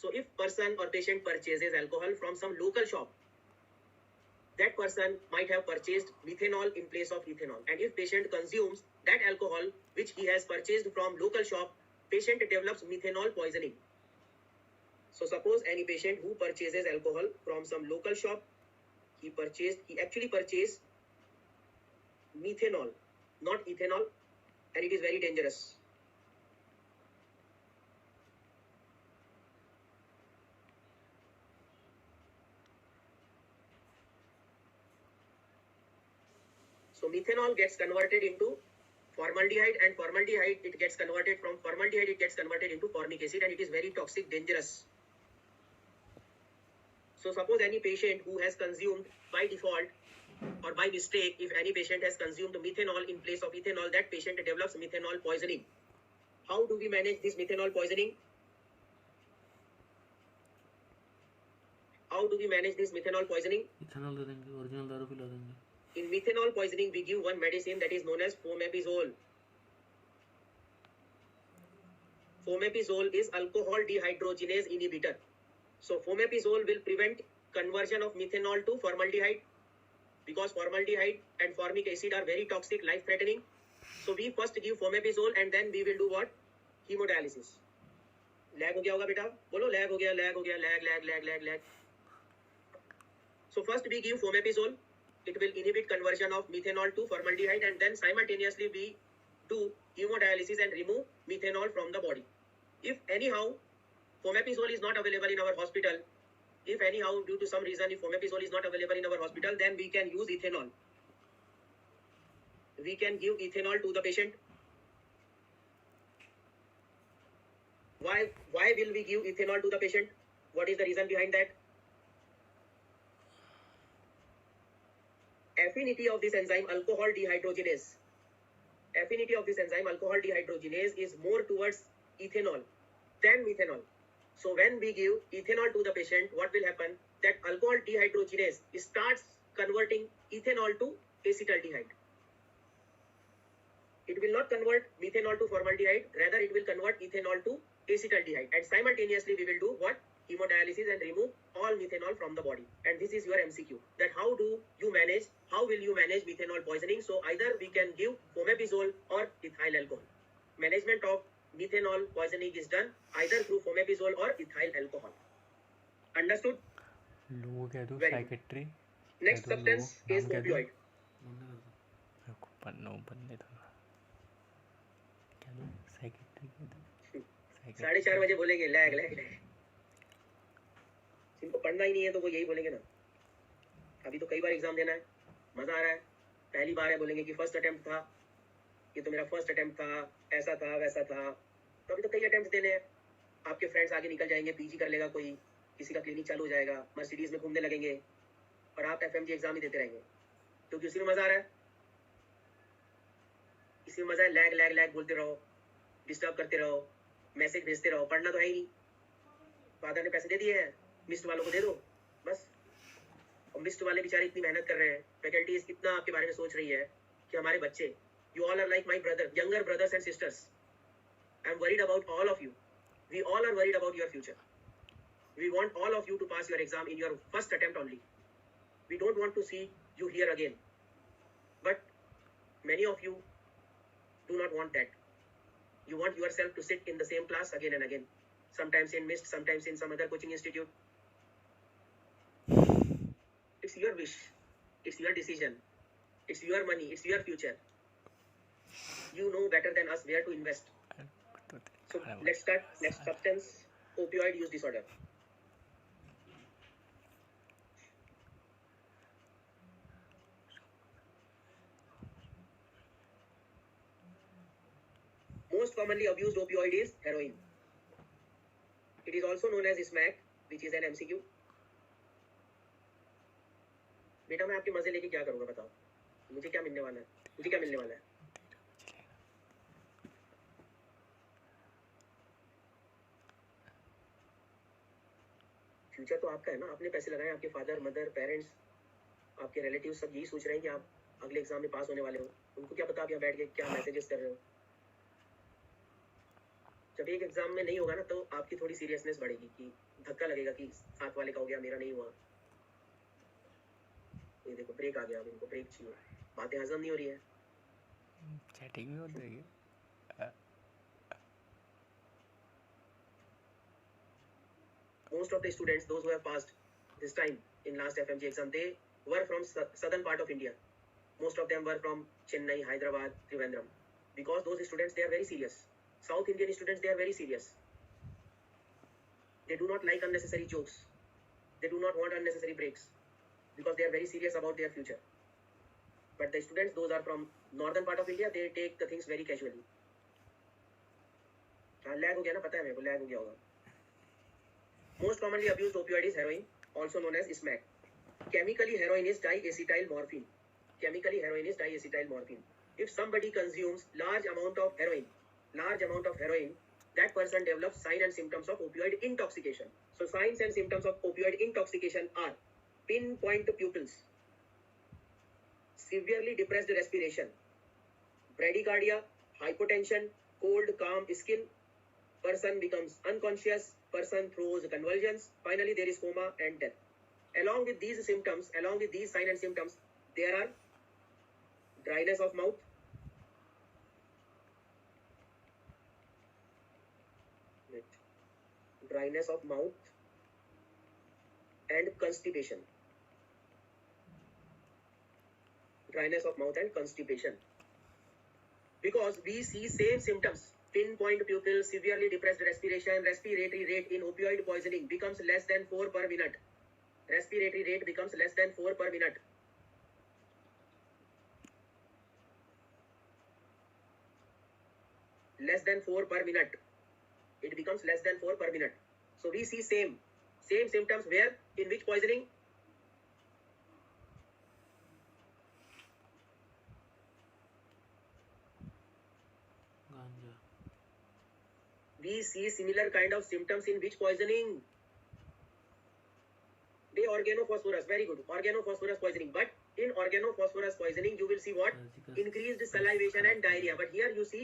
So if person or patient purchases alcohol from some local shop, that person might have purchased methanol in place of ethanol. And if patient consumes that alcohol which he has purchased from local shop, patient develops methanol poisoning. So suppose any patient who purchases alcohol from some local shop, he actually purchased methanol, not ethanol, and it is very dangerous. So methanol gets converted into formaldehyde, and formaldehyde, it gets converted from formaldehyde, it gets converted into formic acid, and it is very toxic, dangerous. So suppose any patient who has consumed by default or by mistake, if any patient has consumed methanol in place of ethanol, that patient develops methanol poisoning. How do we manage this methanol poisoning? How do we manage this methanol poisoning? Ethanol दे देंगे, original दारू पिला देंगे. In methanol poisoning, we give one medicine that is known as fomepizole. Fomepizole is alcohol dehydrogenase inhibitor. So fomepizole will prevent conversion of methanol to formaldehyde, because formaldehyde and formic acid are very toxic, life-threatening. So we first give fomepizole and then we will do what? Hemodialysis. Lag हो गया होगा बेटा? बोलो lag हो गया, lag. So first we give fomepizole. It will inhibit conversion of methanol to formaldehyde, and then simultaneously we do hemodialysis and remove methanol from the body. If anyhow fomepizole is not available in our hospital, if anyhow due to some reason if fomepizole is not available in our hospital, then we can use ethanol. We can give ethanol to the patient. Why will we give ethanol to the patient? What is the reason behind that? Affinity of this enzyme alcohol dehydrogenase. Affinity of this enzyme alcohol dehydrogenase is more towards ethanol than methanol. So when we give ethanol to the patient, what will happen? That alcohol dehydrogenase starts converting ethanol to acetaldehyde. It will not convert methanol to formaldehyde, rather it will convert ethanol to acetaldehyde. And simultaneously we will do what? Hemodialysis and remove all methanol from the body. And this is your MCQ. That how will you manage methanol poisoning? So either we can give fomepizole or ethyl alcohol. Management of methanol poisoning is done either through fomepizole or ethyl alcohol. Understood? लोगों कह दो psychiatry. Next substance is opioid. बनने दो. क्या दो? Psychiatry कह दो. 4:30 बजे बोलेंगे लैग. इनको पढ़ना ही नहीं है तो वो यही बोलेंगे ना. अभी तो कई बार एग्जाम देना है, मजा आ रहा है, पहली बार है, बोलेंगे कि फर्स्ट अटेम्प्ट था, ये तो मेरा फर्स्ट अटेम्प्ट था, ऐसा था वैसा था. तो अभी तो कई अटेम्प्ट देने हैं. आपके फ्रेंड्स आगे निकल जाएंगे, पीजी कर लेगा कोई, किसी का क्लिनिक चालू हो जाएगा, मर्सिडीज में घूमने लगेंगे, और आप एफएमजी एग्जाम ही देते रहेंगे. क्योंकि उसी में मजा आ रहा है, इसी में मजा है. लैग बोलते रहो, डिस्टर्ब करते रहो, मैसेज भेजते रहो, पढ़ना तो है ही नहीं. फादर ने पैसे दे दिए हैं, मिस्ट वालों को दे दो बस. और मिस्ट वाले बेचारे इतनी मेहनत कर रहे हैं, फैकल्टीज इतना आपके बारे में सोच रही है कि हमारे बच्चे, you all are like my brother, younger brothers and sisters. I am worried about all of you. We all are worried about your future. We want all of you to pass your exam in your first attempt only. We don't want to see you here again. But many of you do not want that. You want yourself to sit in the same class again and again. Sometimes in MIST, sometimes in some other coaching institute. It's your wish. It's your decision. It's your money. It's your future. You know better than us where to invest. So let's start. Next substance, opioid use disorder. Most commonly abused opioid is heroin. It is also known as smack, which is an MCQ. बेटा मैं आपके मजे लेके क्या करूंगा बताओ, मुझे क्या मिलने वाला है, मुझे क्या मिलने वाला है. फ्यूचर तो आपका है ना, आपने पैसे लगाए, आपके फादर मदर पेरेंट्स, आपके रिलेटिव सब यही सोच रहे हैं कि आप अगले एग्जाम में पास होने वाले हो. उनको क्या पता आप यहाँ बैठ के क्या मैसेजेस कर रहे हो. जब एक एग्जाम में नहीं होगा ना तो आपकी थोड़ी सीरियसनेस बढ़ेगी कि धक्का लगेगा कि साथ वाले का हो गया, मेरा नहीं हुआ। ये देखो ब्रेक आ गया, अब इनको ब्रेक चाहिए, बातें हजम नहीं हो रही है। चैटिंग में होता है Most of the students, those who have passed this time in last FMG exam, they were from southern part of India. Most of them were from Chennai, Hyderabad, Trivandrum. Because those students, they are very serious. South Indian students, they are very serious. They do not like unnecessary jokes. They do not want unnecessary breaks because they are very serious about their future. But the students, those are from northern part of India, they take the things very casually. Lag हो गया ना, पता है मेरे को lag हो गया होगा. Most commonly abused opioid is heroin, also known as smack. Chemically, heroin is diacetyl morphine. Chemically, heroin is diacetyl morphine. If somebody consumes large amount of heroin, that person develops signs and symptoms of opioid intoxication. So signs and symptoms of opioid intoxication are pinpoint pupils, severely depressed respiration, bradycardia, hypotension, cold, calm skin, person becomes unconscious, person throws convulsions, finally there is coma and death. Along with these symptoms, along with these signs and symptoms, there are dryness of mouth, and constipation. Dryness of mouth and constipation. Because we see same symptoms, pinpoint pupil, severely depressed respiration, respiratory rate in opioid poisoning becomes less than 4 per minute. Respiratory rate becomes less than 4 per minute. Less than 4 per minute. It becomes less than 4 per minute. So we see same symptoms where, in which poisoning? गांजा. We see similar kind of symptoms in which poisoning? The organophosphorus, very good. Organophosphorus poisoning. But in organophosphorus poisoning, you will see what? Increased salivation and diarrhea. But here you see